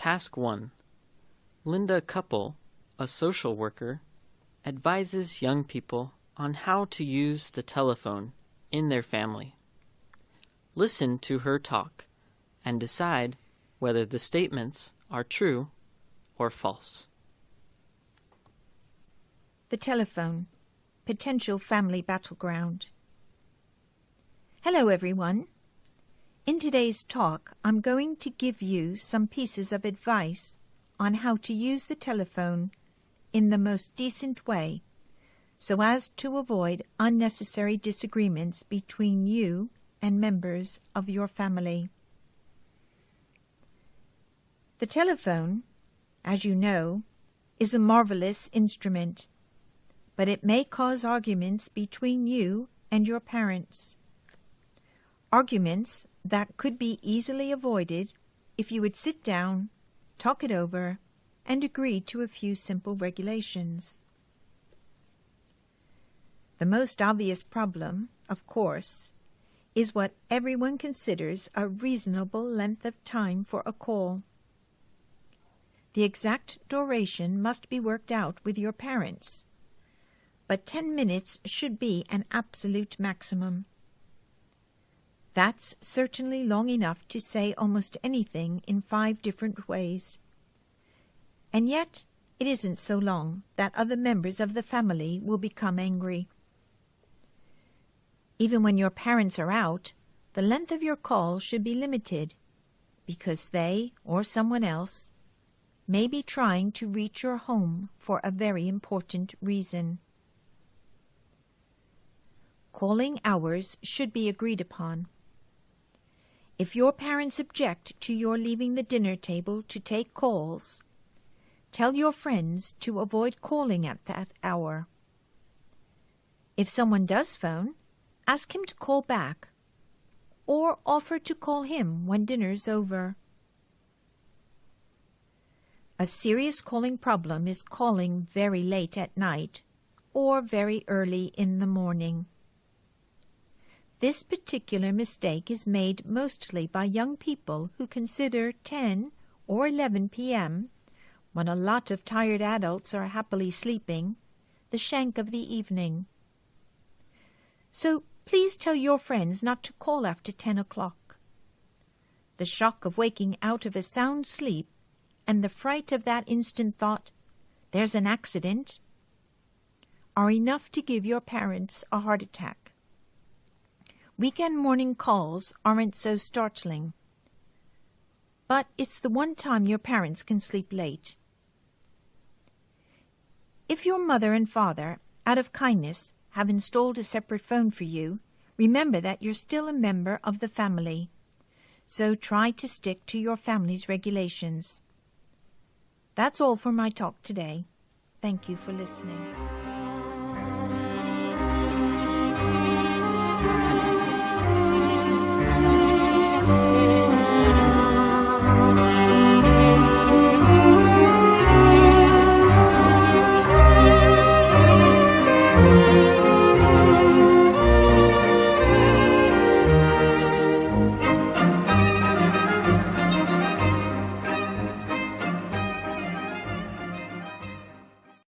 Task 1. Linda Couple, a social worker, advises young people on how to use the telephone in their family. Listen to her talk and decide whether the statements are true or false. The telephone, potential family battleground. Hello everyone. In today's talk, I'm going to give you some pieces of advice on how to use the telephone in the most decent way so as to avoid unnecessary disagreements between you and members of your family. The telephone, as you know, is a marvelous instrument, but it may cause arguments between you and your parents. Arguments that could be easily avoided if you would sit down, talk it over, and agree to a few simple regulations. The most obvious problem, of course, is what everyone considers a reasonable length of time for a call. The exact duration must be worked out with your parents, but 10 minutes should be an absolute maximum. That's certainly long enough to say almost anything in 5 different ways. And yet, it isn't so long that other members of the family will become angry. Even when your parents are out, the length of your call should be limited, because they, or someone else, may be trying to reach your home for a very important reason. Calling hours should be agreed upon. If your parents object to your leaving the dinner table to take calls, tell your friends to avoid calling at that hour. If someone does phone, ask him to call back, or offer to call him when dinner's over. A serious calling problem is calling very late at night or very early in the morning. This particular mistake is made mostly by young people who consider 10 or 11 p.m., when a lot of tired adults are happily sleeping, the shank of the evening. So please tell your friends not to call after 10 o'clock. The shock of waking out of a sound sleep and the fright of that instant thought, "There's an accident," are enough to give your parents a heart attack. Weekend morning calls aren't so startling, but it's the one time your parents can sleep late. If your mother and father, out of kindness, have installed a separate phone for you, remember that you're still a member of the family, so try to stick to your family's regulations. That's all for my talk today. Thank you for listening.